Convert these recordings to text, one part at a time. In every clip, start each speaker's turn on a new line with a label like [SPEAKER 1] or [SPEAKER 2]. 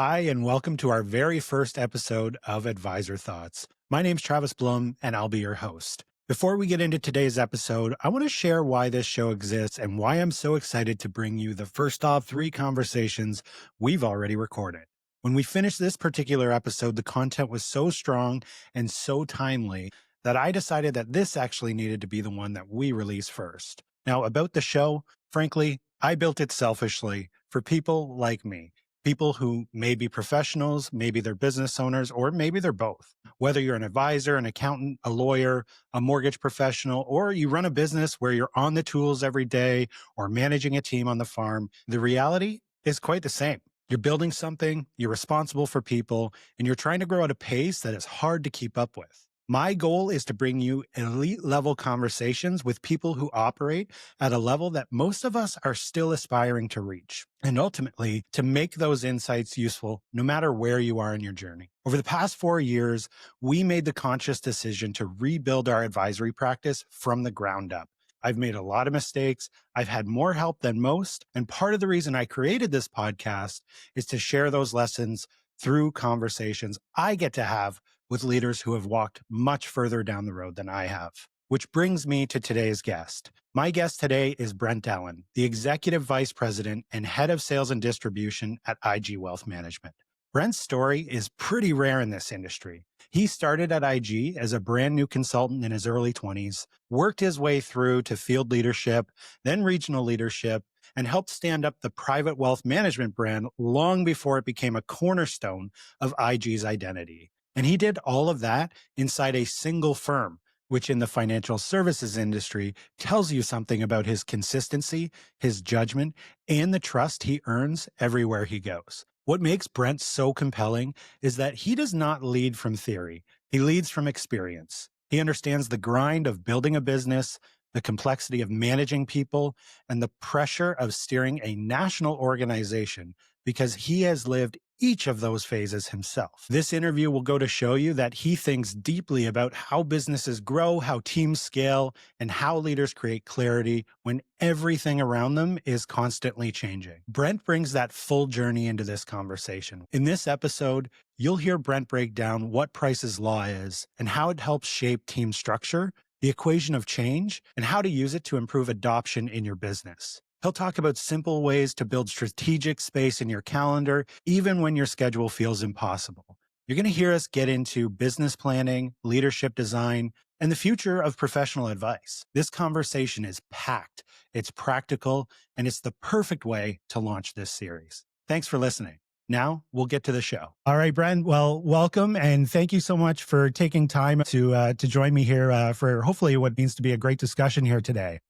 [SPEAKER 1] Hi, and welcome to our very first episode of Advisor Thoughts. My name's Travis Blum, and I'll be your host. Before we get into today's episode, I want to share why this show exists and why I'm so excited to bring you the first of three conversations we've already recorded. When we finished this particular episode, the content was so strong and so timely that I decided that this actually needed to be the one that we release first. Now, about the show, frankly, I built it selfishly for people like me. People who may be professionals, maybe they're business owners, or maybe they're both. Whether you're an advisor, an accountant, a lawyer, a mortgage professional, or you run a business where you're on the tools every day or managing a team on the farm, the reality is quite the same. You're building something, you're responsible for people, and you're trying to grow at a pace that is hard to keep up with. My goal is to bring you elite level conversations with people who operate at a level that most of us are still aspiring to reach, and ultimately to make those insights useful no matter where you are in your journey. Over the past 4 years, we made the conscious decision to rebuild our advisory practice from the ground up. I've made a lot of mistakes. I've had more help than most. And part of the reason I created this podcast is to share those lessons through conversations I get to have with leaders who have walked much further down the road than I have. Which brings me to today's guest. My guest today is Brent Allen, the Executive Vice President and Head of Sales and Distribution at IG Wealth Management. Brent's story is pretty rare in this industry. He started at IG as a brand new consultant in his early 20s, worked his way through to field leadership, then regional leadership, and helped stand up the private wealth management brand long before it became a cornerstone of IG's identity. And he did all of that inside a single firm, which in the financial services industry tells you something about his consistency, his judgment, and the trust he earns everywhere he goes. What makes Brent so compelling is that he does not lead from theory. He leads from experience. He understands the grind of building a business, the complexity of managing people, and the pressure of steering a national organization because he has lived each of those phases himself. This interview will go to show you that he thinks deeply about how businesses grow, how teams scale, and how leaders create clarity when everything around them is constantly changing. Brent brings that full journey into this conversation. In this episode, you'll hear Brent break down what Price's Law is and how it helps shape team structure, the equation of change, and how to use it to improve adoption in your business. He'll talk about simple ways to build strategic space in your calendar, even when your schedule feels impossible. You're going to hear us get into business planning, leadership design, and the future of professional advice. This conversation is packed, it's practical, and it's the perfect way to launch this series. Thanks for listening. Now we'll get to the show. All right, Brent. Well, welcome, and thank you so much for taking time to join me here for hopefully what needs to be a great discussion here today.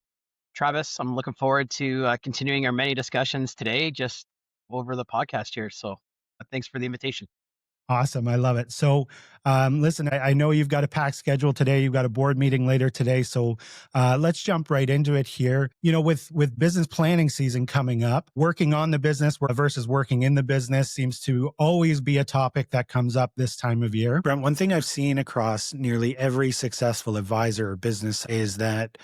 [SPEAKER 2] Travis, I'm looking forward to continuing our many discussions today, just over the podcast here. So thanks for the invitation.
[SPEAKER 1] Awesome. I love it. So, listen, I know you've got a packed schedule today. You've got a board meeting later today. So let's jump right into it here. You know, with business planning season coming up, working on the business versus working in the business seems to always be a topic that comes up this time of year. Brent, one thing I've seen across nearly every successful advisor or business is that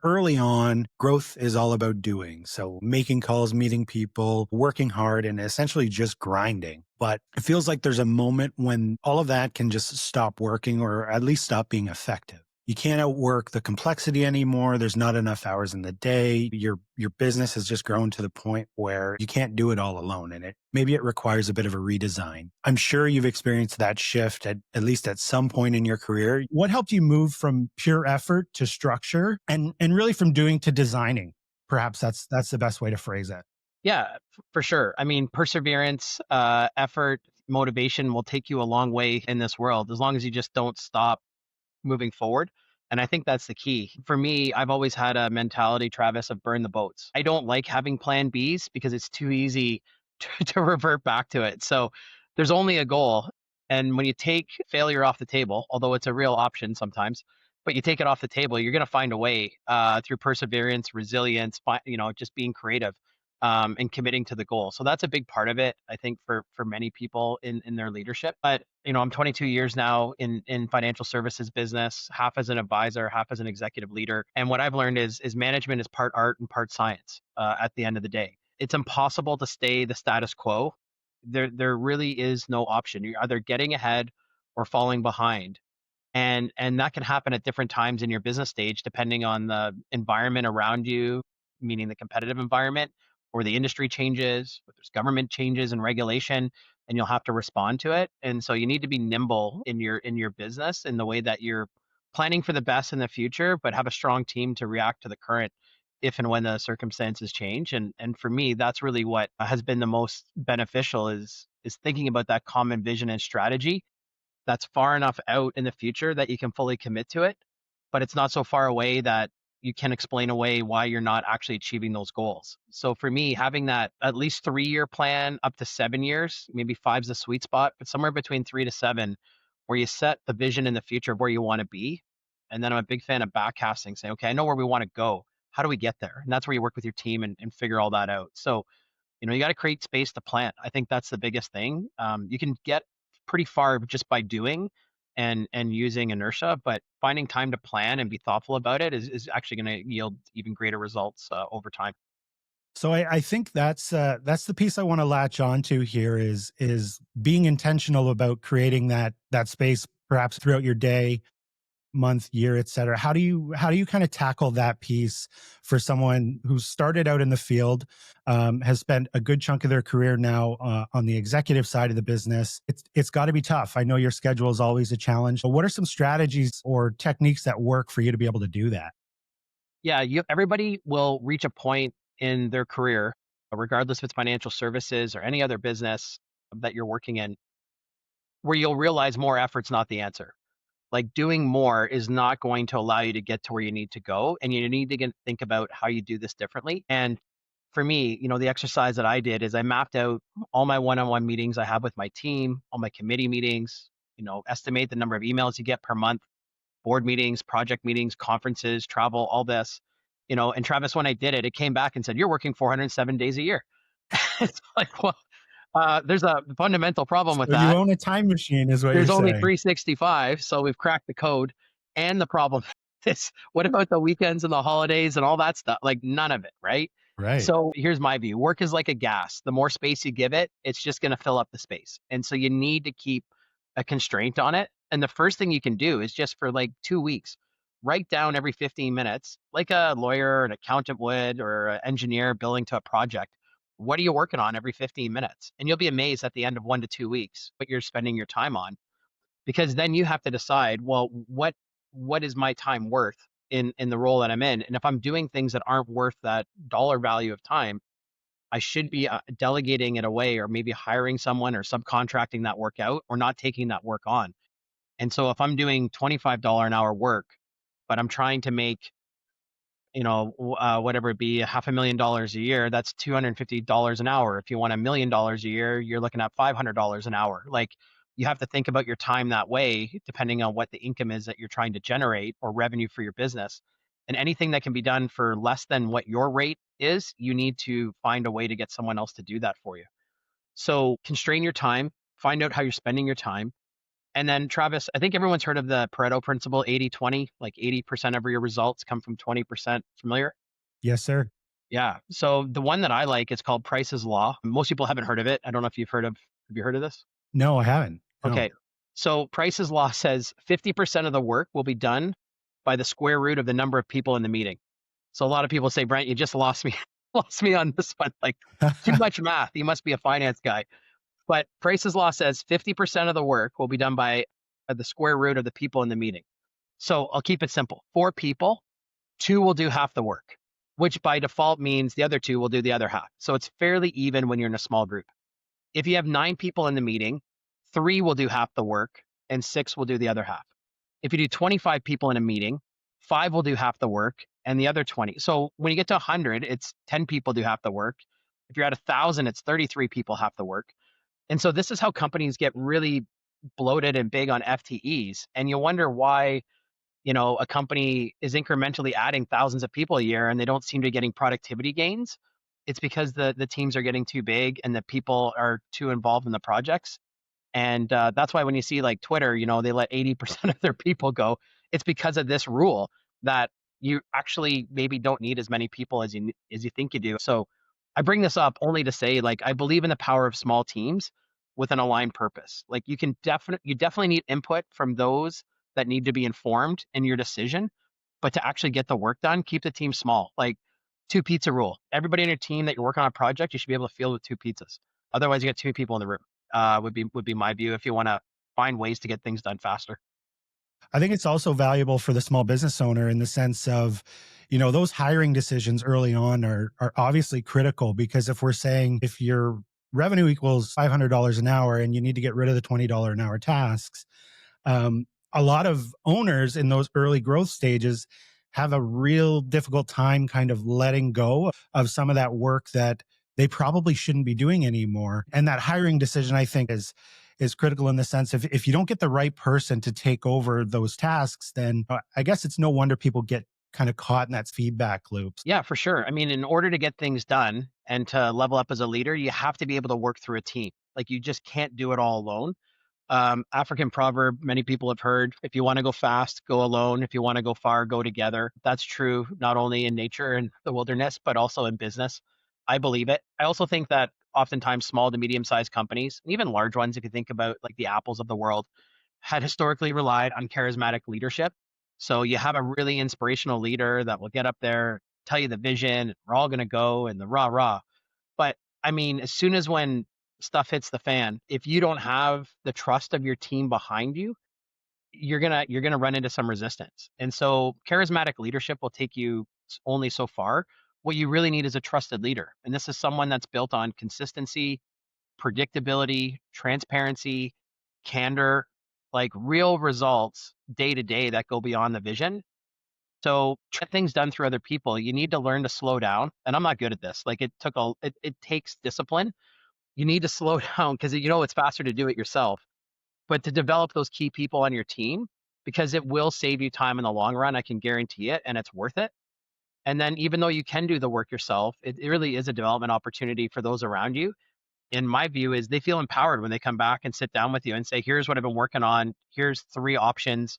[SPEAKER 1] early on, growth is all about doing. So making calls, meeting people, working hard, and essentially just grinding. But it feels like there's a moment when all of that can just stop working or at least stop being effective. You can't outwork the complexity anymore. There's not enough hours in the day. Your business has just grown to the point where you can't do it all alone. And maybe it requires a bit of a redesign. I'm sure you've experienced that shift at least at some point in your career. What helped you move from pure effort to structure and really from doing to designing? Perhaps that's the best way to phrase it.
[SPEAKER 2] Yeah, for sure. I mean, perseverance, effort, motivation will take you a long way in this world as long as you just don't stop moving forward. And I think that's the key. For me, I've always had a mentality, Travis, of burn the boats. I don't like having plan Bs because it's too easy to revert back to it. So there's only a goal. And when you take failure off the table, although it's a real option sometimes, but you take it off the table, you're going to find a way through perseverance, resilience, just being creative and committing to the goal. So that's a big part of it, I think, for many people in their leadership. But I'm 22 years now in financial services business, half as an advisor, half as an executive leader. And what I've learned is management is part art and part science at the end of the day. It's impossible to stay the status quo There really is no option. You're either getting ahead or falling behind. And that can happen at different times in your business stage depending on the environment around you, meaning the competitive environment, or the industry changes, or there's government changes and regulation, and you'll have to respond to it. And so you need to be nimble in your business in the way that you're planning for the best in the future, but have a strong team to react to the current if and when the circumstances change. And for me, that's really what has been the most beneficial is thinking about that common vision and strategy that's far enough out in the future that you can fully commit to it, but it's not so far away that you can explain away why you're not actually achieving those goals. So for me, having that at least 3 year plan up to 7 years, maybe five's the sweet spot, but somewhere between 3 to 7, where you set the vision in the future of where you want to be. And then I'm a big fan of backcasting, saying, okay, I know where we want to go. How do we get there? And that's where you work with your team and figure all that out. So you got to create space to plant. I think that's the biggest thing. You can get pretty far just by doing and using inertia, but finding time to plan and be thoughtful about it is actually going to yield even greater results over time.
[SPEAKER 1] So I think that's the piece I want to latch onto here is being intentional about creating that space perhaps throughout your day, month, year, et cetera. How do you kind of tackle that piece for someone who started out in the field, has spent a good chunk of their career now on the executive side of the business? It's got to be tough. I know your schedule is always a challenge. But what are some strategies or techniques that work for you to be able to do that?
[SPEAKER 2] Yeah, everybody will reach a point in their career, regardless if it's financial services or any other business that you're working in, where you'll realize more effort's not the answer. Like doing more is not going to allow you to get to where you need to go. And you need to think about how you do this differently. And for me, the exercise that I did is I mapped out all my one-on-one meetings I have with my team, all my committee meetings, estimate the number of emails you get per month, board meetings, project meetings, conferences, travel, all this. And Travis, when I did it, it came back and said, you're working 407 days a year. It's like, well, there's a fundamental problem with
[SPEAKER 1] So you
[SPEAKER 2] that.
[SPEAKER 1] own a time machine, is what you're
[SPEAKER 2] There's only
[SPEAKER 1] saying,
[SPEAKER 2] 365, so we've cracked the code. And the problem is, what about the weekends and the holidays and all that stuff? Like none of it, right?
[SPEAKER 1] right?
[SPEAKER 2] So here's my view. Work is like a gas. The more space you give it, it's just going to fill up the space. And so you need to keep a constraint on it. And the first thing you can do is just for like 2 weeks, write down every 15 minutes, like a lawyer, an accountant would, or an engineer billing to a project. What are you working on every 15 minutes? And you'll be amazed at the end of 1 to 2 weeks what you're spending your time on, because then you have to decide, well, what is my time worth in the role that I'm in? And if I'm doing things that aren't worth that dollar value of time, I should be delegating it away, or maybe hiring someone or subcontracting that work out, or not taking that work on. And so if I'm doing $25 an hour work, but I'm trying to make whatever it be, $500,000 a year, that's $250 an hour. If you want $1 million a year, you're looking at $500 an hour. Like you have to think about your time that way, depending on what the income is that you're trying to generate or revenue for your business. And anything that can be done for less than what your rate is, you need to find a way to get someone else to do that for you. So constrain your time, find out how you're spending your time. And then, Travis, I think everyone's heard of the Pareto principle, 80-20, like 80% of your results come from 20%. Familiar?
[SPEAKER 1] Yes, sir.
[SPEAKER 2] Yeah. So the one that I like is called Price's Law. Most people haven't heard of it. I don't know if have you heard of this?
[SPEAKER 1] No, I haven't. No.
[SPEAKER 2] Okay. So Price's Law says 50% of the work will be done by the square root of the number of people in the meeting. So a lot of people say, Brent, you just lost me, lost me on this one. Like too much math. You must be a finance guy. But Price's Law says 50% of the work will be done by the square root of the people in the meeting. So I'll keep it simple. 4 people, two will do half the work, which by default means the other two will do the other half. So it's fairly even when you're in a small group. If you have 9 people in the meeting, 3 will do half the work and 6 will do the other half. If you do 25 people in a meeting, 5 will do half the work and the other 20. So when you get to 100, it's 10 people do half the work. If you're at 1,000, it's 33 people half the work. And so this is how companies get really bloated and big on FTEs. And you wonder why, a company is incrementally adding thousands of people a year and they don't seem to be getting productivity gains. It's because the teams are getting too big and the people are too involved in the projects. And that's why when you see like Twitter, they let 80% of their people go. It's because of this rule that you actually maybe don't need as many people as you think you do. So I bring this up only to say, like, I believe in the power of small teams with an aligned purpose. Like, you definitely need input from those that need to be informed in your decision, but to actually get the work done, keep the team small. Like, two pizza rule. Everybody on your team that you're working on a project, you should be able to field with two pizzas. Otherwise, you get too many people in the room. Would be my view if you want to find ways to get things done faster.
[SPEAKER 1] I think it's also valuable for the small business owner in the sense of, those hiring decisions early on are obviously critical, because if we're saying if your revenue equals $500 an hour and you need to get rid of the $20 an hour tasks, um, a lot of owners in those early growth stages have a real difficult time kind of letting go of some of that work that they probably shouldn't be doing anymore. And that hiring decision, I think, is critical in the sense of if you don't get the right person to take over those tasks, then I guess it's no wonder people get kind of caught in that feedback loops.
[SPEAKER 2] Yeah, for sure. I mean, in order to get things done and to level up as a leader, you have to be able to work through a team. Like, you just can't do it all alone. African proverb many people have heard: if you want to go fast, go alone. If you want to go far, go together. That's true not only in nature and the wilderness, but also in business. I believe it. I also think that oftentimes small to medium sized companies, and even large ones, if you think about like the Apples of the world, had historically relied on charismatic leadership. So you have a really inspirational leader that will get up there, tell you the vision, we're all going to go, and the rah rah. But I mean, as soon as when stuff hits the fan, if you don't have the trust of your team behind you, you're gonna run into some resistance. And so charismatic leadership will take you only so far. What you really need is a trusted leader. And this is someone that's built on consistency, predictability, transparency, candor, like real results day to day that go beyond the vision. So to get things done through other people, you need to learn to slow down. And I'm not good at this. Like, it takes discipline. You need to slow down because it's faster to do it yourself, but to develop those key people on your team, because it will save you time in the long run. I can guarantee it, and it's worth it. And then even though you can do the work yourself, it really is a development opportunity for those around you. In my view, is they feel empowered when they come back and sit down with you and say, here's what I've been working on. Here's three options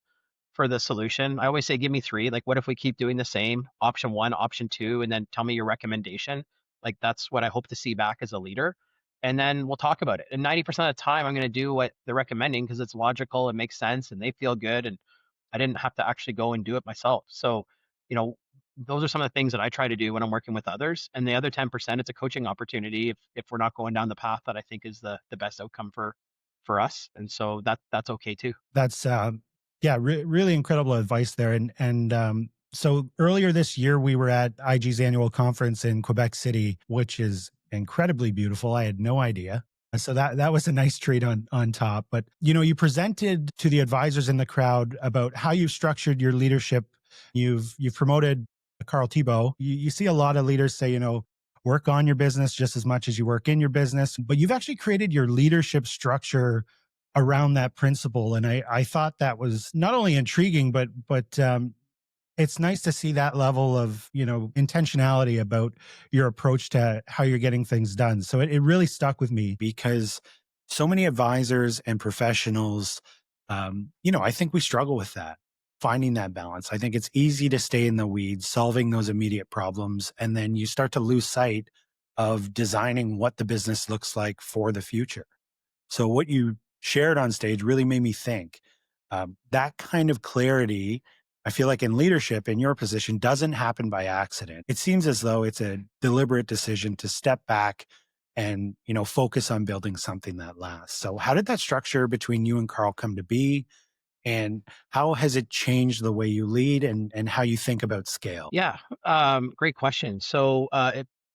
[SPEAKER 2] for the solution. I always say, give me three. Like, what if we keep doing the same? Option one, option two, and then tell me your recommendation. Like, that's what I hope to see back as a leader. And then we'll talk about it. And 90% of the time, I'm going to do what they're recommending because it's logical, it makes sense, and they feel good. And I didn't have to actually go and do it myself. So, you know, those are some of the things that I try to do when I'm working with others. And the other 10%, it's a coaching opportunity if we're not going down the path that I think is the best outcome for us. And so that's okay too.
[SPEAKER 1] That's yeah, really incredible advice there. And so earlier this year we were at IG's annual conference in Quebec City, which is incredibly beautiful. I had no idea. So that was a nice treat on top. But you presented to the advisors in the crowd about how you've structured your leadership. You've promoted Carl Thibault. You see a lot of leaders say, work on your business just as much as you work in your business. But you've actually created your leadership structure around that principle. And I thought that was not only intriguing, but it's nice to see that level of, intentionality about your approach to how you're getting things done. So it really stuck with me because so many advisors and professionals, I think we struggle with that, finding that balance. I think it's easy to stay in the weeds, solving those immediate problems, and then you start to lose sight of designing what the business looks like for the future. So what you shared on stage really made me think. That kind of clarity, I feel like in leadership, in your position, doesn't happen by accident. It seems as though it's a deliberate decision to step back and focus on building something that lasts. So how did that structure between you and Carl come to be? And how has it changed the way you lead and how you think about scale?
[SPEAKER 2] Yeah, great question. So,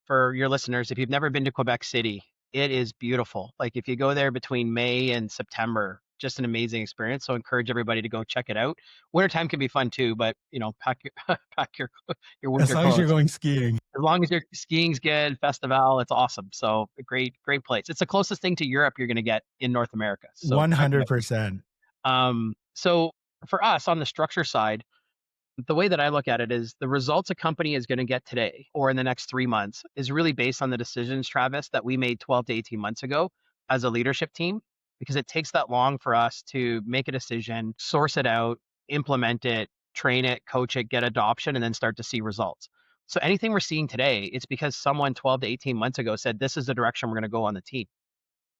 [SPEAKER 2] for your listeners, if you've never been to Quebec City, it is beautiful. Like, if you go there between May and September, just an amazing experience. So, encourage everybody to go check it out. Wintertime can be fun too, but pack your pack your
[SPEAKER 1] As
[SPEAKER 2] winter
[SPEAKER 1] long as you're
[SPEAKER 2] clothes.
[SPEAKER 1] going skiing.
[SPEAKER 2] As long as your skiing's good, festival, it's awesome. So, a great place. It's the closest thing to Europe you're going to get in North America. So, check it
[SPEAKER 1] 100%.
[SPEAKER 2] out. So for us on the structure side, the way that I look at it is the results a company is going to get today or in the next 3 months is really based on the decisions, Travis, that we made 12 to 18 months ago as a leadership team, because it takes that long for us to make a decision, source it out, implement it, train it, coach it, get adoption, and then start to see results. So anything we're seeing today, it's because someone 12 to 18 months ago said, this is the direction we're going to go on the team.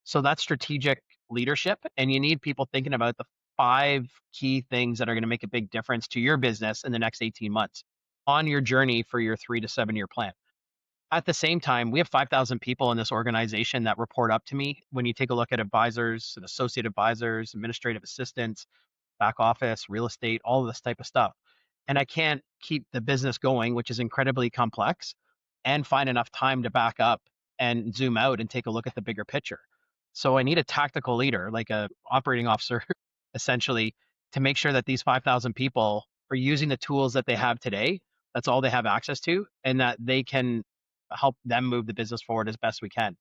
[SPEAKER 2] So that's strategic leadership. And you need people thinking about the 5 key things that are going to make a big difference to your business in the next 18 months on your journey for your 3 to 7 year plan. At the same time, we have 5,000 people in this organization that report up to me. When you take a look at advisors and associate advisors, administrative assistants, back office, real estate, all of this type of stuff. And I can't keep the business going, which is incredibly complex, and find enough time to back up and zoom out and take a look at the bigger picture. So I need a tactical leader, like a operating officer, essentially, to make sure that these 5,000 people are using the tools that they have today. That's all they have access to, and that they can help them move the business forward as best we can.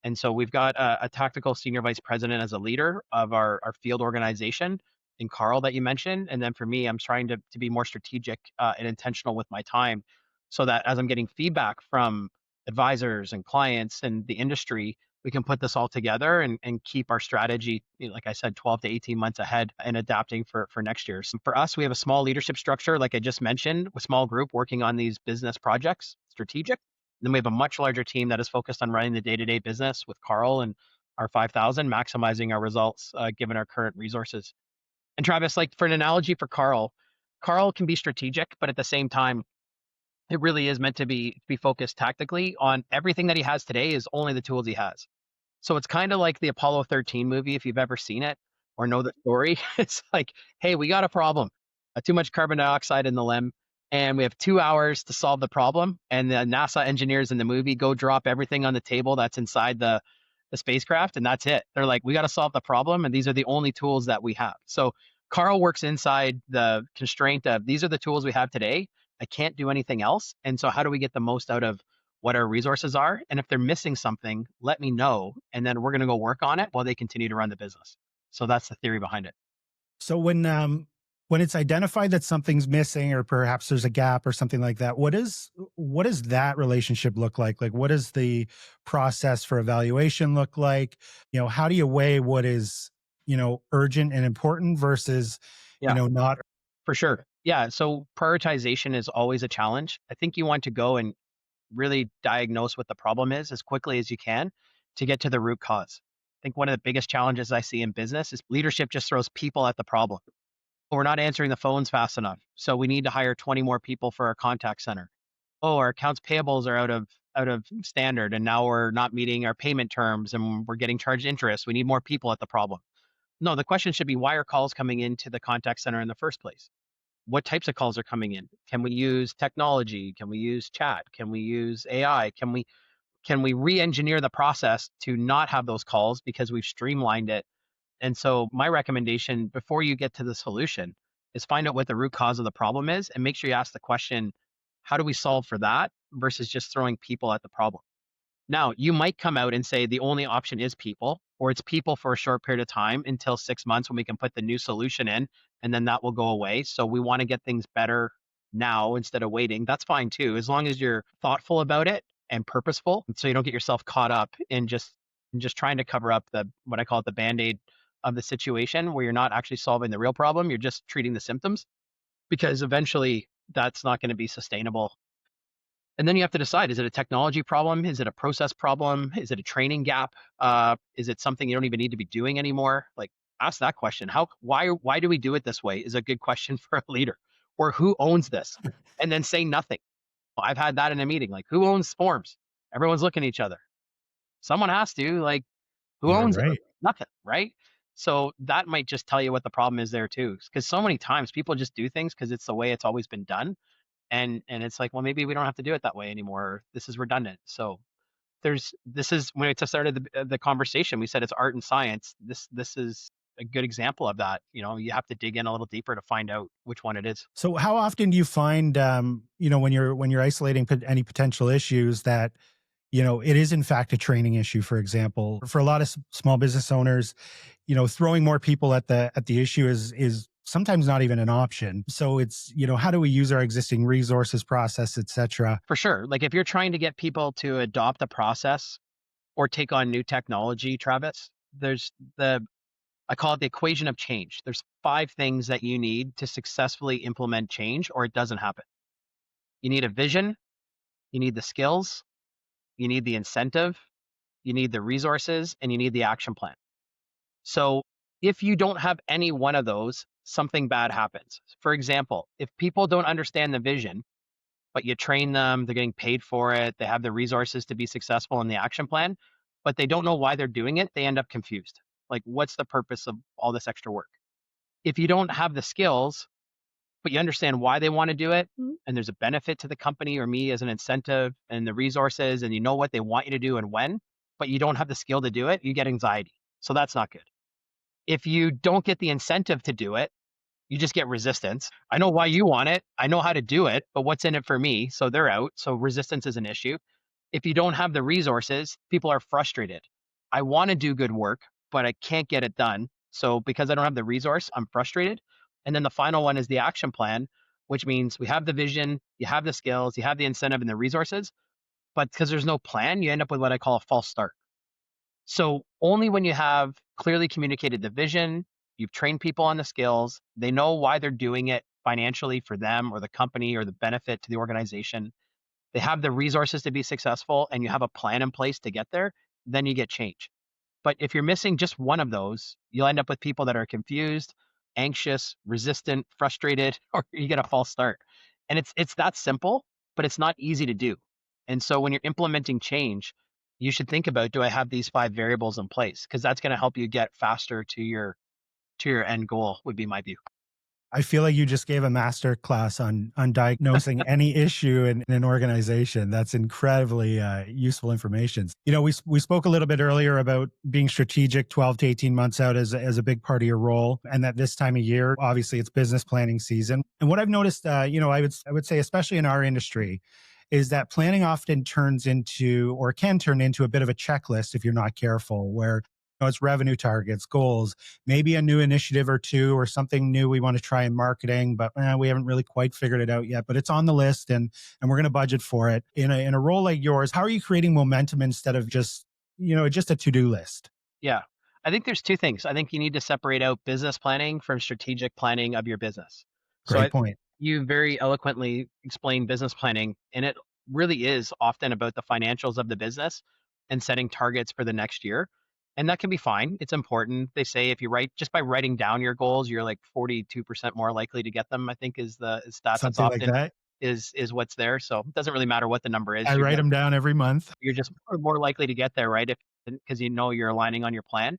[SPEAKER 2] And so we've got a tactical senior vice president as a leader of our field organization in Carl that you mentioned. And then for me, I'm trying to be more strategic and intentional with my time so that as I'm getting feedback from advisors and clients and the industry, we can put this all together and keep our strategy, like I said, 12 to 18 months ahead and adapting for next year. So for us, we have a small leadership structure, like I just mentioned, a small group working on these business projects, strategic. Then we have a much larger team that is focused on running the day-to-day business with Carl and our 5,000, maximizing our results given our current resources. And Travis, like for an analogy for Carl, Carl can be strategic, but at the same time, it really is meant to be focused tactically on everything that he has today is only the tools he has. So it's kind of like the Apollo 13 movie, if you've ever seen it or know the story. It's like, hey, we got a problem, too much carbon dioxide in the limb, and we have 2 hours to solve the problem. And the NASA engineers in the movie go drop everything on the table that's inside the spacecraft, and that's it. They're like, we got to solve the problem, and these are the only tools that we have. So Carl works inside the constraint of these are the tools we have today. I can't do anything else. And so, how do we get the most out of what our resources are? And if they're missing something, let me know. And then we're going to go work on it while they continue to run the business. So, that's the theory behind it.
[SPEAKER 1] So when it's identified that something's missing or perhaps there's a gap or something like that, what does that relationship look like? Like what does the process for evaluation look like? How do you weigh what is, urgent and important versus,
[SPEAKER 2] Yeah,
[SPEAKER 1] not.
[SPEAKER 2] for sure. Yeah. So, prioritization is always a challenge. I think you want to go and really diagnose what the problem is as quickly as you can to get to the root cause. I think one of the biggest challenges I see in business is leadership just throws people at the problem. We're not answering the phones fast enough. So we need to hire 20 more people for our contact center. Oh, our accounts payables are out of standard and now we're not meeting our payment terms and we're getting charged interest. We need more people at the problem. No, the question should be why are calls coming into the contact center in the first place? What types of calls are coming in? Can we use technology? Can we use chat? Can we use AI? Can we re-engineer the process to not have those calls because we've streamlined it? And so my recommendation before you get to the solution is find out what the root cause of the problem is and make sure you ask the question, how do we solve for that versus just throwing people at the problem? Now, you might come out and say the only option is people, or it's people for a short period of time until 6 months when we can put the new solution in, and then that will go away. So we want to get things better now instead of waiting. That's fine too, as long as you're thoughtful about it and purposeful, so you don't get yourself caught up in just trying to cover up the what I call it the band-aid of the situation where you're not actually solving the real problem, you're just treating the symptoms because eventually that's not going to be sustainable. And then you have to decide, is it a technology problem? Is it a process problem? Is it a training gap? Is it something you don't even need to be doing anymore? Like ask that question. Why do we do it this way is a good question for a leader. Or who owns this? And then say nothing. I've had that in a meeting. Like who owns forms? Everyone's looking at each other. Someone has to, like, who
[SPEAKER 1] Yeah,
[SPEAKER 2] owns it?
[SPEAKER 1] right.
[SPEAKER 2] Nothing, right? So that might just tell you what the problem is there too. Because so many times people just do things because it's the way it's always been done and it's like, well, maybe we don't have to do it that way anymore. Or this is redundant. So this is when we started the conversation. We said it's art and science. This is a good example of that. You have to dig in a little deeper to find out which one it is.
[SPEAKER 1] So how often do you find, when you're isolating any potential issues that, it is in fact a training issue, for example, for a lot of small business owners, throwing more people at the issue is sometimes not even an option. So it's, how do we use our existing resources, process, et cetera?
[SPEAKER 2] For sure. Like if you're trying to get people to adopt a process or take on new technology, Travis, there's the I call it the equation of change. There's 5 things that you need to successfully implement change or it doesn't happen. You need a vision, You need the skills, you need the incentive, you need the resources, and you need the action plan. So if you don't have any one of those, something bad happens. For example, if people don't understand the vision, but you train them, they're getting paid for it, they have the resources to be successful in the action plan, but they don't know why they're doing it, they end up confused. Like, what's the purpose of all this extra work? If you don't have the skills, but you understand why they want to do it, and there's a benefit to the company or me as an incentive and the resources, and you know what they want you to do and when, but you don't have the skill to do it, you get anxiety. So that's not good. If you don't get the incentive to do it, you just get resistance. I know why you want it. I know how to do it, but what's in it for me? So they're out. So resistance is an issue. If you don't have the resources, people are frustrated. I want to do good work, but I can't get it done. So because I don't have the resource, I'm frustrated. And then the final one is the action plan, which means we have the vision, you have the skills, you have the incentive and the resources, but because there's no plan, you end up with what I call a false start. So only when you have clearly communicated the vision, you've trained people on the skills, they know why they're doing it financially for them or the company or the benefit to the organization, they have the resources to be successful, and you have a plan in place to get there, then you get change. But if you're missing just one of those, you'll end up with people that are confused, anxious, resistant, frustrated, or you get a false start. And it's that simple, but it's not easy to do. And so when you're implementing change, you should think about, do I have these five variables in place? Because that's going to help you get faster to your end goal would be my view.
[SPEAKER 1] I feel like you just gave a master class on diagnosing any issue in an organization. That's incredibly useful information. You know, we spoke a little bit earlier about being strategic 12 to 18 months out as a big part of your role, and that this time of year, obviously, it's business planning season. And what I've noticed, you know, I would say, especially in our industry, is that planning often turns into or can turn into a bit of a checklist if you're not careful, where it's revenue targets, goals, maybe a new initiative or two or something new we want to try in marketing, but we haven't really quite figured it out yet. But it's on the list, and we're going to budget for it. In a role like yours, how are you creating momentum instead of just just a to do list?
[SPEAKER 2] Yeah. I think there's two things. I think you need to separate out business planning from strategic planning of your business. So
[SPEAKER 1] Great point.
[SPEAKER 2] you very eloquently explained business planning, and it really is often about the financials of the business and setting targets for the next year. And that can be fine. It's important. They say if you write just by writing down your goals, you're like 42% more likely to get them, I think is the stats that's
[SPEAKER 1] Something like
[SPEAKER 2] often
[SPEAKER 1] that.
[SPEAKER 2] is what's there. So it doesn't really matter what the number
[SPEAKER 1] I
[SPEAKER 2] is.
[SPEAKER 1] write them down every month.
[SPEAKER 2] You're just more likely to get there, right? If because you know you're aligning on your plan.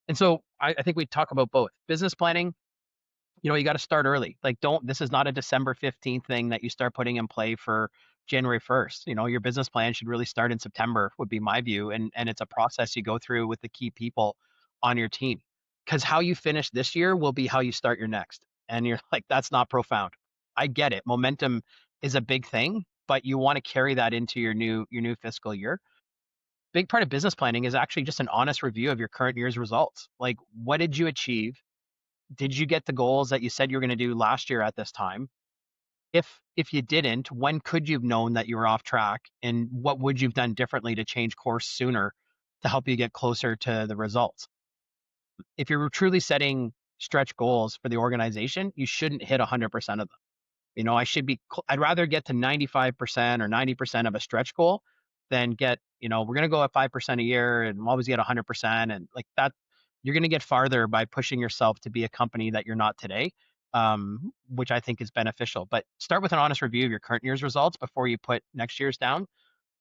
[SPEAKER 2] And so I think we talk about both business planning. You got to start early. Like, don't, this is not a December 15th thing that you start putting in play for January 1st. Your business plan should really start in September, would be my view. And it's a process you go through with the key people on your team. Because how you finish this year will be how you start your next. And you're like, that's not profound. I get it. Momentum is a big thing, but you want to carry that into your new fiscal year. Big part of business planning is actually just an honest review of your current year's results. Like, what did you achieve? Did you get the goals that you said you were going to do last year at this time? If you didn't, when could you have known that you were off track, and what would you have done differently to change course sooner to help you get closer to the results? If you're truly setting stretch goals for the organization, you shouldn't hit 100% of them. I'd rather get to 95% or 90% of a stretch goal than we're going to go at 5% a year and always get 100%. And like that, you're going to get farther by pushing yourself to be a company that you're not today, which I think is beneficial. But start with an honest review of your current year's results before you put next year's down.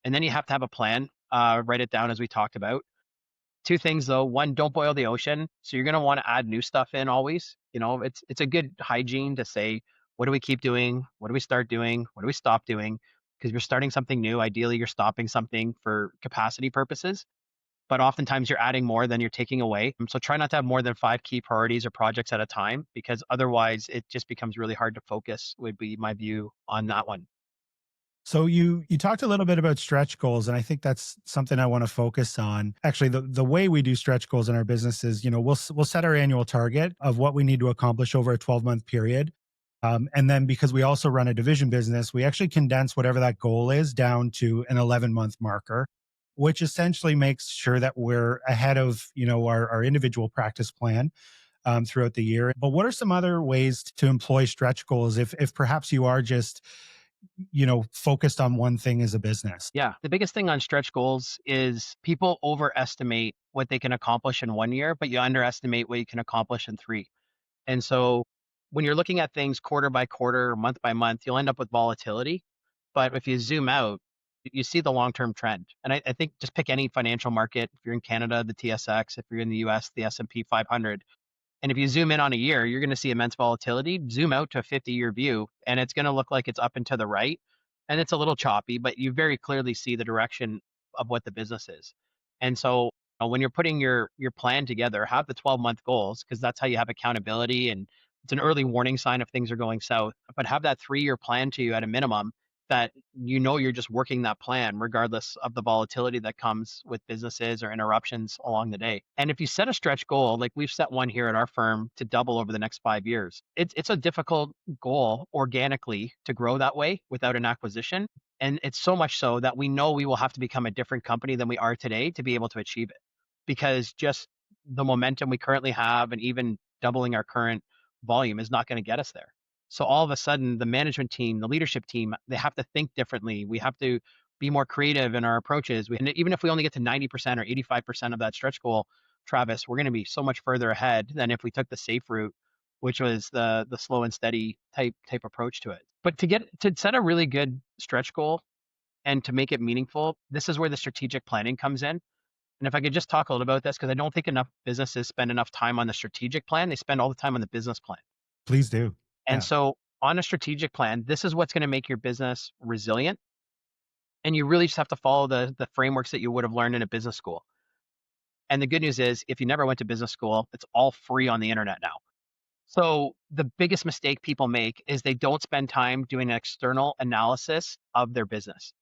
[SPEAKER 2] And then you have to have a plan, write it down as we talked about. Two things though. One, don't boil the ocean. So you're going to want to add new stuff in always. It's a good hygiene to say, what do we keep doing? What do we start doing? What do we stop doing? Because you're starting something new. Ideally, you're stopping something for capacity purposes, but oftentimes you're adding more than you're taking away. So try not to have more than five key priorities or projects at a time, because otherwise it just becomes really hard to focus, would be my view on that one.
[SPEAKER 1] So you talked a little bit about stretch goals, and I think that's something I want to focus on. Actually, the way we do stretch goals in our business is, we'll set our annual target of what we need to accomplish over a 12-month period. And then because we also run a division business, we actually condense whatever that goal is down to an 11-month marker, which essentially makes sure that we're ahead of, our individual practice plan throughout the year. But what are some other ways to employ stretch goals if perhaps you are just focused on one thing as a business.
[SPEAKER 2] Yeah. The biggest thing on stretch goals is people overestimate what they can accomplish in 1 year, but you underestimate what you can accomplish in 3. And so when you're looking at things quarter by quarter, month by month, you'll end up with volatility. But if you zoom out, you see the long term trend. And I think just pick any financial market. If you're in Canada, the TSX. If you're in the US, the S&P 500. And if you zoom in on a year, you're going to see immense volatility. Zoom out to a 50-year view, and it's going to look like it's up and to the right. And it's a little choppy, but you very clearly see the direction of what the business is. And so when you're putting your plan together, have the 12-month goals because that's how you have accountability and it's an early warning sign if things are going south. But have that 3-year plan to you at a minimum that you're just working that plan regardless of the volatility that comes with businesses or interruptions along the day. And if you set a stretch goal, like we've set one here at our firm to double over the next 5 years, it's a difficult goal organically to grow that way without an acquisition. And it's so much so that we know we will have to become a different company than we are today to be able to achieve it because just the momentum we currently have and even doubling our current volume is not going to get us there. So all of a sudden, the management team, the leadership team, they have to think differently. We have to be more creative in our approaches. And even if we only get to 90% or 85% of that stretch goal, Travis, we're going to be so much further ahead than if we took the safe route, which was the slow and steady type approach to it. But to set a really good stretch goal and to make it meaningful, this is where the strategic planning comes in. And if I could just talk a little about this, because I don't think enough businesses spend enough time on the strategic plan, they spend all the time on the business plan.
[SPEAKER 1] Please do.
[SPEAKER 2] And
[SPEAKER 1] Yeah.
[SPEAKER 2] so on a strategic plan, this is what's going to make your business resilient. And you really just have to follow the frameworks that you would have learned in a business school. And the good news is, if you never went to business school, it's all free on the internet now. So the biggest mistake people make is they don't spend time doing an external analysis of their business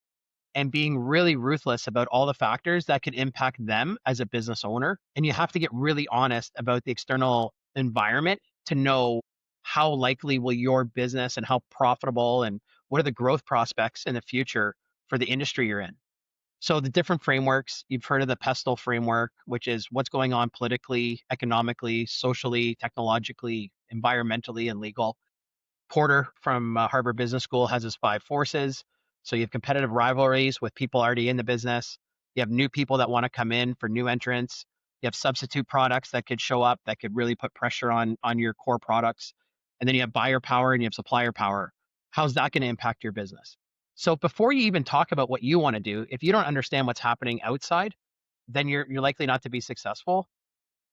[SPEAKER 2] and being really ruthless about all the factors that could impact them as a business owner. And you have to get really honest about the external environment to know how likely will your business and how profitable and what are the growth prospects in the future for the industry you're in. So the different frameworks, you've heard of the pestle framework, which is what's going on politically, economically, socially, technologically, environmentally, and legal. Porter from Harvard Business School has his 5 forces. So you have competitive rivalries with people already in the business. You have new people that want to come in for new entrants. You have substitute products that could show up that could really put pressure on your core products. And then you have buyer power and you have supplier power. How's that going to impact your business? So before you even talk about what you want to do, if you don't understand what's happening outside, then you're likely not to be successful.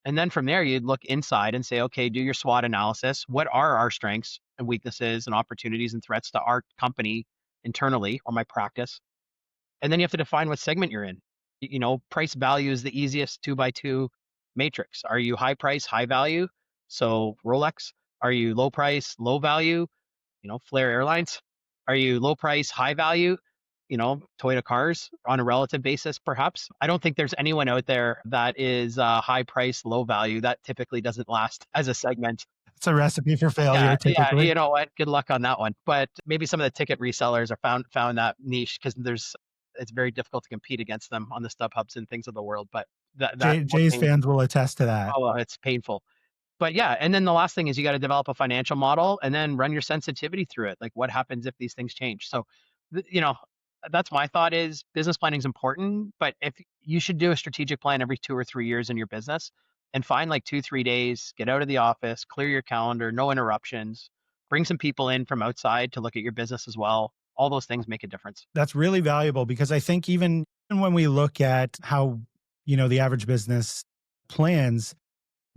[SPEAKER 2] And then from there, you'd look inside and say, okay, do your SWOT analysis. What are our strengths and weaknesses and opportunities and threats to our company internally or my practice? And then you have to define what segment you're in. Price value is the easiest 2 by 2 matrix. Are you high price, high value? So Rolex. Are you low price, low value? Flair Airlines. Are you low price, high value? Toyota cars on a relative basis, perhaps. I don't think there's anyone out there that is high price, low value. That typically doesn't last as a segment.
[SPEAKER 1] It's a recipe for
[SPEAKER 2] Yeah,
[SPEAKER 1] failure,
[SPEAKER 2] yeah.
[SPEAKER 1] typically.
[SPEAKER 2] You know what? Good luck on that one. But maybe some of the ticket resellers are found that niche because it's very difficult to compete against them on the StubHubs and things of the world. But that whole
[SPEAKER 1] Jay's
[SPEAKER 2] thing,
[SPEAKER 1] fans will attest to that.
[SPEAKER 2] oh, it's painful. But yeah, and then the last thing is you got to develop a financial model and then run your sensitivity through it. Like what happens if these things change? So, th- you know, that's my thought is business planning is important, but if you should do a strategic plan every 2 or 3 years in your business and find like 2, 3 days, get out of the office, clear your calendar, no interruptions, bring some people in from outside to look at your business as well. All those things make a difference.
[SPEAKER 1] That's really valuable because I think even when we look at how, the average business plans,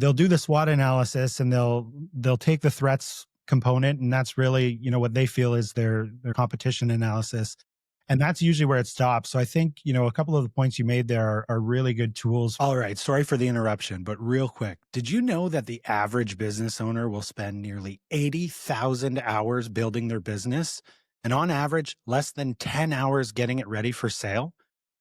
[SPEAKER 1] they'll do the SWOT analysis and they'll take the threats component, and that's really, what they feel is their competition analysis. And that's usually where it stops. So I think, a couple of the points you made there are really good tools. All right. Sorry for the interruption, but real quick, did you know that the average business owner will spend nearly 80,000 hours building their business and on average, less than 10 hours getting it ready for sale?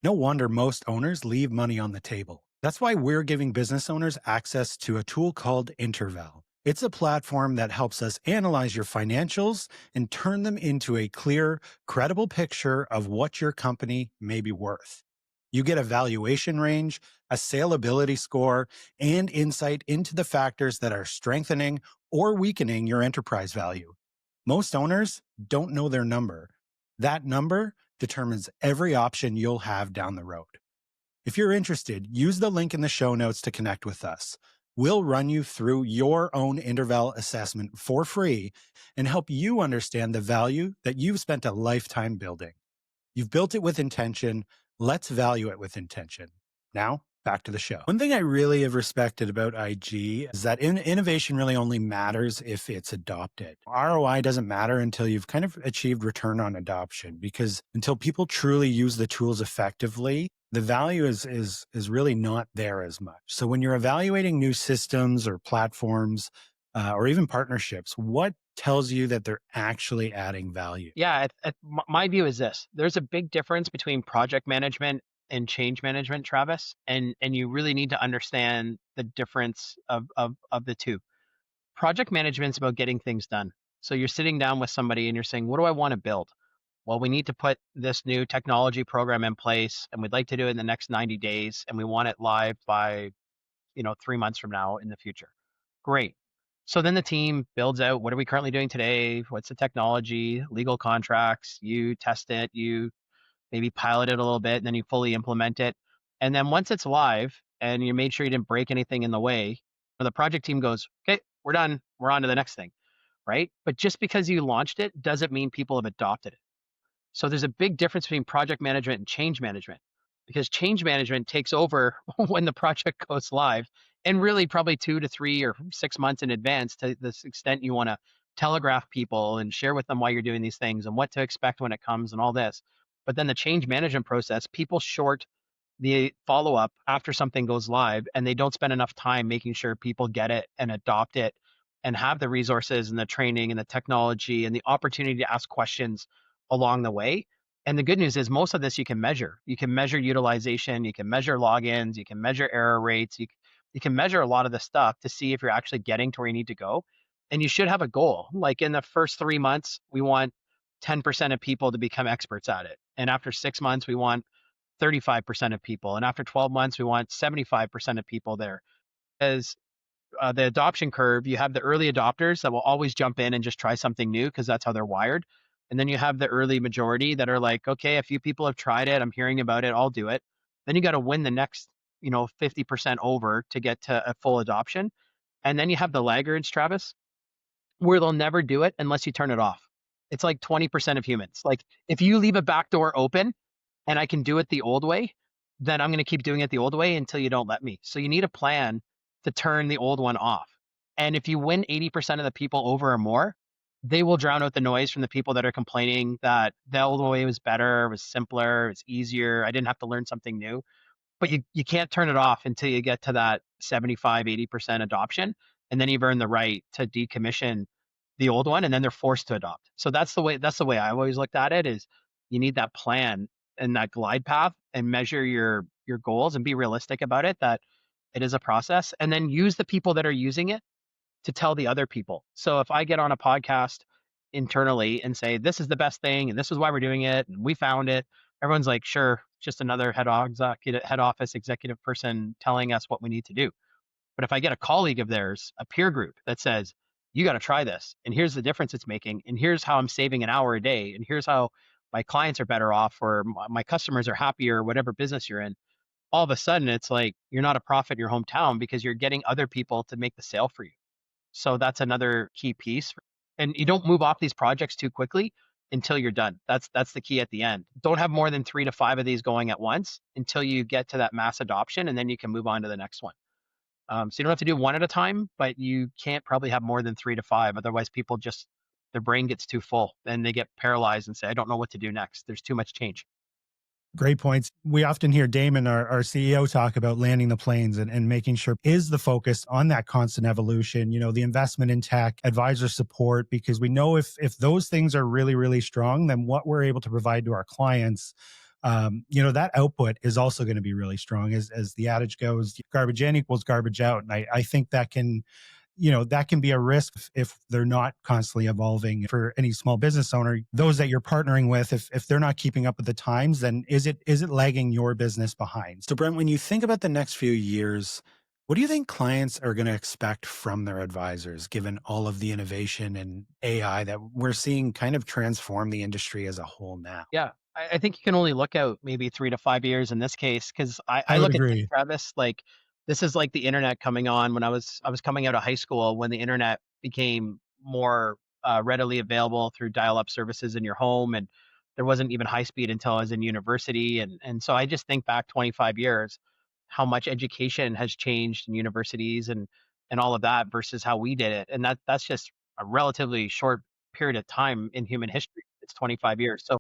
[SPEAKER 1] No wonder most owners leave money on the table. That's why we're giving business owners access to a tool called Interval. It's a platform that helps us analyze your financials and turn them into a clear, credible picture of what your company may be worth. You get a valuation range, a saleability score, and insight into the factors that are strengthening or weakening your enterprise value. Most owners don't know their number. That number determines every option you'll have down the road. If you're interested, use the link in the show notes to connect with us. We'll run you through your own interval assessment for free and help you understand the value that you've spent a lifetime building. You've built it with intention. Let's value it with intention. Now, back to the show. One thing I really have respected about IG is that innovation really only matters if it's adopted. ROI doesn't matter until you've kind of achieved return on adoption, because until people truly use the tools effectively, the value is really not there as much. So when you're evaluating new systems or platforms, or even partnerships, what tells you that they're actually adding value?
[SPEAKER 2] Yeah, my view is this: there's a big difference between project management and change management, Travis, and you really need to understand the difference of the two. Project management's about getting things done. So you're sitting down with somebody and you're saying, "What do I want to build?" Well, we need to put this new technology program in place, and we'd like to do it in the next 90 days, and we want it live by 3 months from now in the future. Great. So then the team builds out, what are we currently doing today? What's the technology, legal contracts? You test it, you maybe pilot it a little bit, and then you fully implement it. And then once it's live and you made sure you didn't break anything in the way, the project team goes, okay, we're done. We're on to the next thing, right? But just because you launched it doesn't mean people have adopted it. So there's a big difference between project management and change management, because change management takes over when the project goes live, and really probably 2 to 3 or 6 months in advance, to this extent you want to telegraph people and share with them why you're doing these things and what to expect when it comes and all this. But then the change management process, people short the follow up after something goes live, and they don't spend enough time making sure people get it and adopt it and have the resources and the training and the technology and the opportunity to ask questions along the way. And the good news is most of this you can measure. You can measure utilization, you can measure logins, you can measure error rates, you can measure a lot of the stuff to see if you're actually getting to where you need to go. And you should have a goal. Like in the first 3 months, we want 10% of people to become experts at it. And after 6 months, we want 35% of people. And after 12 months, we want 75% of people there. As the adoption curve, you have the early adopters that will always jump in and just try something new because that's how they're wired. And then you have the early majority that are like, okay, a few people have tried it. I'm hearing about it. I'll do it. Then you got to win the next, 50% over to get to a full adoption. And then you have the laggards, Travis, where they'll never do it unless you turn it off. It's like 20% of humans. Like if you leave a back door open and I can do it the old way, then I'm going to keep doing it the old way until you don't let me. So you need a plan to turn the old one off. And if you win 80% of the people over or more, they will drown out the noise from the people that are complaining that the old way was better, was simpler, was easier. I didn't have to learn something new. But you can't turn it off until you get to that 75, 80% adoption. And then you've earned the right to decommission the old one, and then they're forced to adopt. So that's the way I always looked at it, is you need that plan and that glide path and measure your goals and be realistic about it, that it is a process, and then use the people that are using it to tell the other people. So if I get on a podcast internally and say, this is the best thing and this is why we're doing it and we found it, everyone's like, sure, just another head office executive person telling us what we need to do. But if I get a colleague of theirs, a peer group that says, you got to try this, and here's the difference it's making, and here's how I'm saving an hour a day, and here's how my clients are better off, or my customers are happier, whatever business you're in, all of a sudden it's like you're not a prophet in your hometown because you're getting other people to make the sale for you. So that's another key piece. And you don't move off these projects too quickly until you're done. That's the key at the end. Don't have more than 3 to 5 of these going at once until you get to that mass adoption, and then you can move on to the next one. So you don't have to do one at a time, but you can't probably have more than 3 to 5. Otherwise, people just, their brain gets too full and they get paralyzed and say, I don't know what to do next. There's too much change.
[SPEAKER 1] Great points. We often hear Damon, our CEO, talk about landing the planes and making sure is the focus on that constant evolution, the investment in tech, advisor support, because we know if those things are really, really strong, then what we're able to provide to our clients, that output is also going to be really strong. As the adage goes, garbage in equals garbage out. And I think that can be a risk if they're not constantly evolving. For any small business owner, those that you're partnering with, if they're not keeping up with the times, then is it lagging your business behind? So Brent, when you think about the next few years, What do you think clients are going to expect from their advisors, given all of the innovation and AI that we're seeing kind of transform the industry as a whole now?
[SPEAKER 2] Yeah, I think you can only look out maybe 3 to 5 years in this case, 'cause I
[SPEAKER 1] I would
[SPEAKER 2] look at this,
[SPEAKER 1] agree.
[SPEAKER 2] Travis, like, this is like the internet coming on when I was coming out of high school when the internet became more, readily available through dial-up services in your home, and there wasn't even high speed until I was in university, and so I just think back 25 years, how much education has changed in universities and all of that versus how we did it, and that's just a relatively short period of time in human history. It's 25 years, so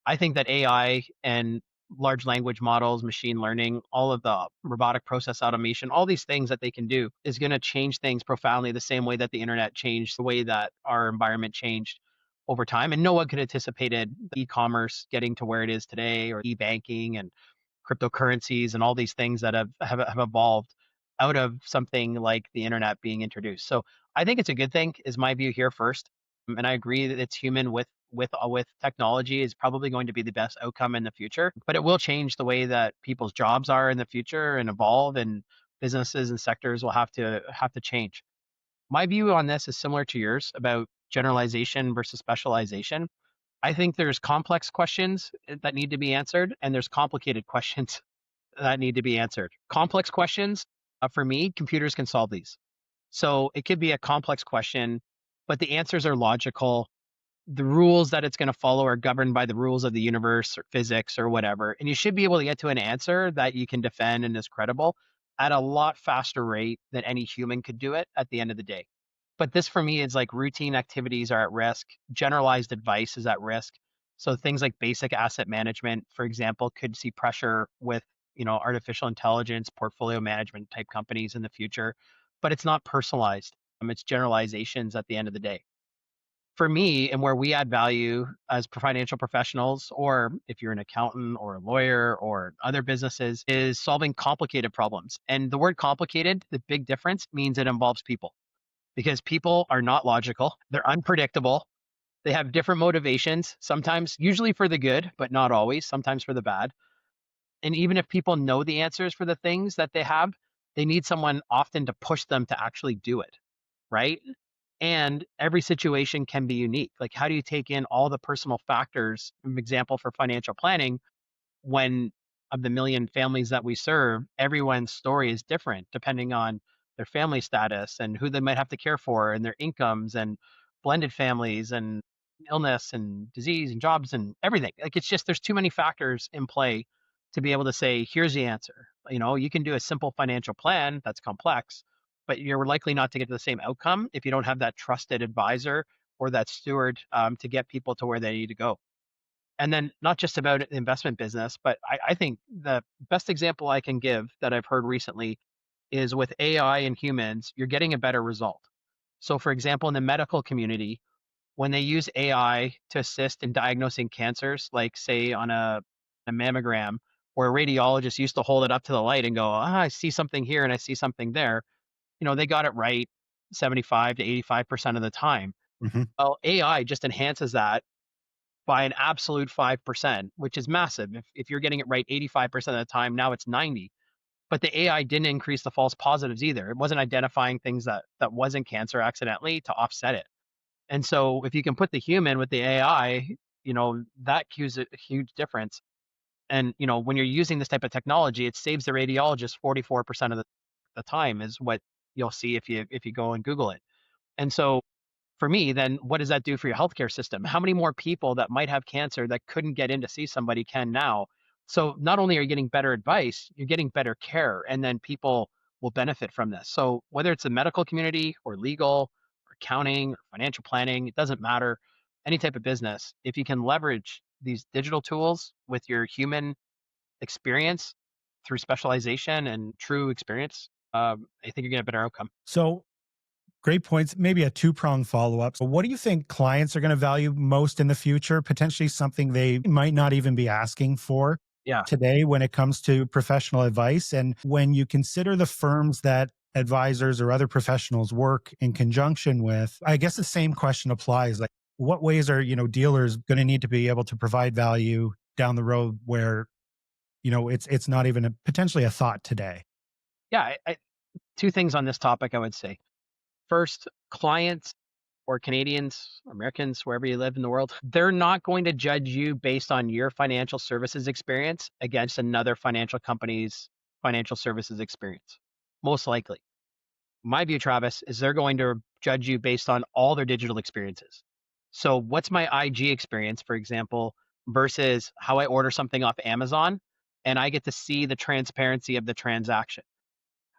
[SPEAKER 2] I think that AI and large language models, machine learning, all of the robotic process automation, all these things that they can do is going to change things profoundly the same way that the internet changed, the way that our environment changed over time. And no one could have anticipated e-commerce getting to where it is today, or e-banking and cryptocurrencies and all these things that have evolved out of something like the internet being introduced. So I think it's a good thing, is my view here first. And I agree that it's human with technology is probably going to be the best outcome in the future, but it will change the way that people's jobs are in the future and evolve, and businesses and sectors will have to change. My view on this is similar to yours about generalization versus specialization. I think there's complex questions that need to be answered, and there's complicated questions that need to be answered. Complex questions, for me, computers can solve these. So it could be a complex question, but the answers are logical. The rules that it's going to follow are governed by the rules of the universe or physics or whatever. And you should be able to get to an answer that you can defend and is credible at a lot faster rate than any human could do it at the end of the day. But this for me is like routine activities are at risk, generalized advice is at risk. So things like basic asset management, for example, could see pressure with, artificial intelligence, portfolio management type companies in the future, but it's not personalized. It's generalizations at the end of the day. For me, and where we add value as financial professionals, or if you're an accountant or a lawyer or other businesses, is solving complicated problems. And the word complicated, the big difference means it involves people, because people are not logical, they're unpredictable, they have different motivations, sometimes, usually for the good, but not always, sometimes for the bad. And even if people know the answers for the things that they have, they need someone often to push them to actually do it, right? And every situation can be unique. Like, how do you take in all the personal factors? An example for financial planning, when of the million families that we serve, everyone's story is different depending on their family status and who they might have to care for and their incomes and blended families and illness and disease and jobs and everything. Like, it's just there's too many factors in play to be able to say, here's the answer. You can do a simple financial plan that's complex, but you're likely not to get to the same outcome if you don't have that trusted advisor or that steward, to get people to where they need to go. And then not just about the investment business, but I think the best example I can give that I've heard recently is with AI and humans, you're getting a better result. So, for example, in the medical community, when they use AI to assist in diagnosing cancers, like say on a mammogram, where a radiologist used to hold it up to the light and go, I see something here and I see something there, they got it right 75 to 85% of the time.
[SPEAKER 1] Mhm.
[SPEAKER 2] Well, AI just enhances that by an absolute 5%, which is massive. If you're getting it right 85% of the time, now it's 90. But the AI didn't increase the false positives either. It wasn't identifying things that wasn't cancer accidentally to offset it. And so if you can put the human with the AI, that cues a huge difference. And when you're using this type of technology, it saves the radiologist 44% of the time, is what you'll see if you go and Google it. And so for me, then what does that do for your healthcare system? How many more people that might have cancer that couldn't get in to see somebody can now? So not only are you getting better advice, you're getting better care, and then people will benefit from this. So whether it's the medical community or legal or accounting or financial planning, it doesn't matter. Any type of business, if you can leverage these digital tools with your human experience through specialization and true experience, I think you're gonna get a better outcome.
[SPEAKER 1] So, great points. Maybe a two-pronged follow-up. So what do you think clients are going to value most in the future? Potentially something they might not even be asking for
[SPEAKER 2] Yeah.
[SPEAKER 1] today when it comes to professional advice. And when you consider the firms that advisors or other professionals work in conjunction with, I guess the same question applies. Like, what ways are, dealers going to need to be able to provide value down the road where, it's not even potentially a thought today?
[SPEAKER 2] Yeah, Two things on this topic I would say. First, clients or Canadians, or Americans, wherever you live in the world, they're not going to judge you based on your financial services experience against another financial company's financial services experience. Most likely. My view, Travis, is they're going to judge you based on all their digital experiences. So, what's my IG experience, for example, versus how I order something off Amazon and I get to see the transparency of the transaction?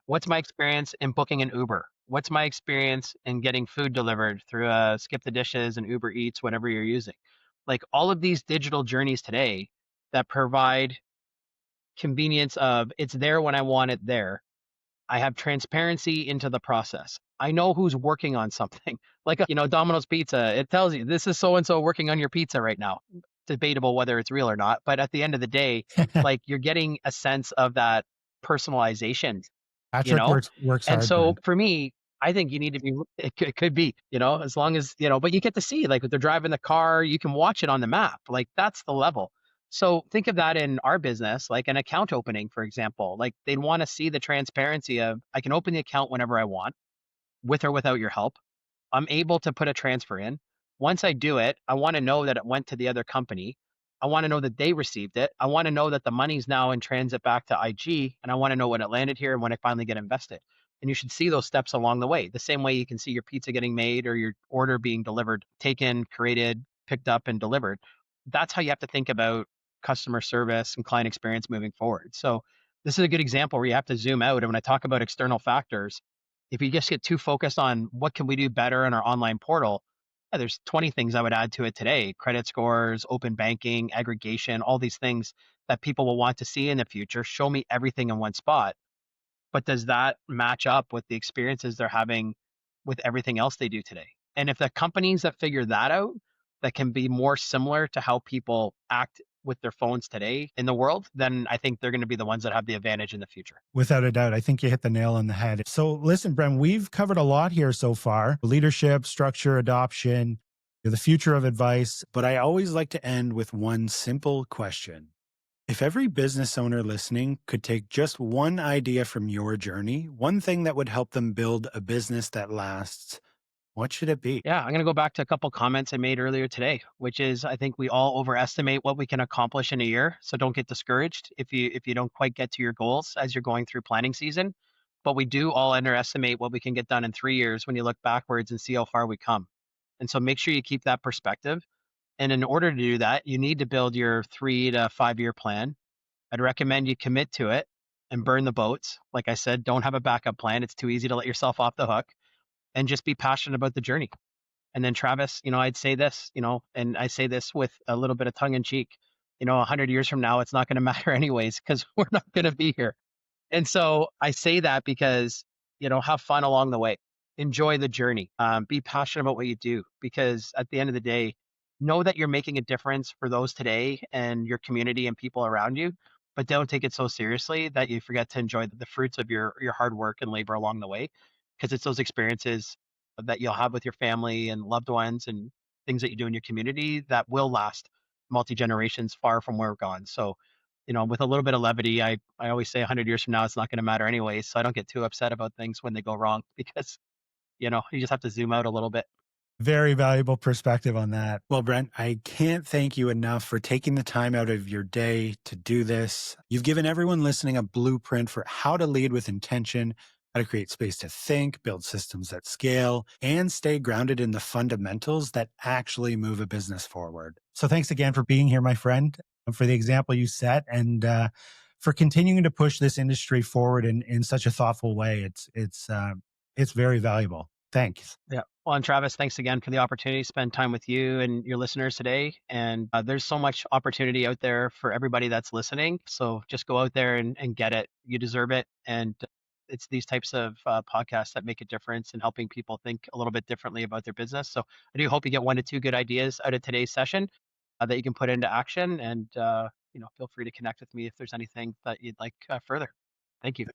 [SPEAKER 2] What's my experience in booking an Uber? What's my experience in getting food delivered through Skip the Dishes and Uber Eats, whatever you're using? Like all of these digital journeys today that provide convenience of it's there when I want it there. I have transparency into the process. I know who's working on something. Like, Domino's Pizza, it tells you this is so and so working on your pizza right now. Debatable whether it's real or not, but at the end of the day, like you're getting a sense of that personalization, you
[SPEAKER 1] Patrick
[SPEAKER 2] know?
[SPEAKER 1] works
[SPEAKER 2] And
[SPEAKER 1] hard,
[SPEAKER 2] so
[SPEAKER 1] Brent.
[SPEAKER 2] for me, I think you need to be, it could be, as long as, but you get to see, like, if they're driving the car, you can watch it on the map. Like, that's the level. So think of that in our business, like an account opening, for example. Like, they'd want to see the transparency of I can open the account whenever I want, with or without your help. I'm able to put a transfer in. Once I do it, I want to know that it went to the other company. I want to know that they received it. I want to know that the money's now in transit back to IG, and I want to know when it landed here and when it finally get invested. And you should see those steps along the way. The same way you can see your pizza getting made or your order being delivered, taken, created, picked up, and delivered. That's how you have to think about customer service and client experience moving forward. So this is a good example where you have to zoom out. And when I talk about external factors, if you just get too focused on what can we do better in our online portal, yeah, there's 20 things I would add to it today: credit scores, open banking, aggregation, all these things that people will want to see in the future. Show me everything in one spot. But does that match up with the experiences they're having with everything else they do today? And if the companies that figure that out, that can be more similar to how people act with their phones today in the world, then I think they're going to be the ones that have the advantage in the future.
[SPEAKER 1] Without a doubt, I think you hit the nail on the head. So, listen, Brent, we've covered a lot here so far: leadership, structure, adoption, the future of advice. But I always like to end with one simple question. If every business owner listening could take just one idea from your journey, one thing that would help them build a business that lasts, what should it be?
[SPEAKER 2] Yeah, I'm going to go back to a couple comments I made earlier today, which is I think we all overestimate what we can accomplish in a year. So don't get discouraged if you don't quite get to your goals as you're going through planning season. But we do all underestimate what we can get done in 3 years when you look backwards and see how far we come. And so make sure you keep that perspective. And in order to do that, you need to build your 3 to 5 year plan. I'd recommend you commit to it and burn the boats. Like I said, don't have a backup plan. It's too easy to let yourself off the hook, and just be passionate about the journey. And then Travis, I'd say this, and I say this with a little bit of tongue in cheek, 100 years from now, it's not going to matter anyways because we're not going to be here. And so I say that because, have fun along the way. Enjoy the journey. Be passionate about what you do because at the end of the day, know that you're making a difference for those today and your community and people around you, but don't take it so seriously that you forget to enjoy the fruits of your hard work and labor along the way, because it's those experiences that you'll have with your family and loved ones and things that you do in your community that will last multi generations far from where we're gone. So, with a little bit of levity, I always say 100 years from now, it's not going to matter anyway. So I don't get too upset about things when they go wrong because, you just have to zoom out a little bit.
[SPEAKER 1] Very valuable perspective on that. Well, Brent, I can't thank you enough for taking the time out of your day to do this. You've given everyone listening a blueprint for how to lead with intention, how to create space to think, build systems that scale, and stay grounded in the fundamentals that actually move a business forward. So thanks again for being here, my friend, and for the example you set, and for continuing to push this industry forward in such a thoughtful way. It's very valuable. Thanks.
[SPEAKER 2] Yeah. Well, and Travis, thanks again for the opportunity to spend time with you and your listeners today. And there's so much opportunity out there for everybody that's listening. So just go out there and get it. You deserve it. And it's these types of podcasts that make a difference in helping people think a little bit differently about their business. So I do hope you get 1 to 2 good ideas out of today's session that you can put into action. And, feel free to connect with me if there's anything that you'd like further. Thank you.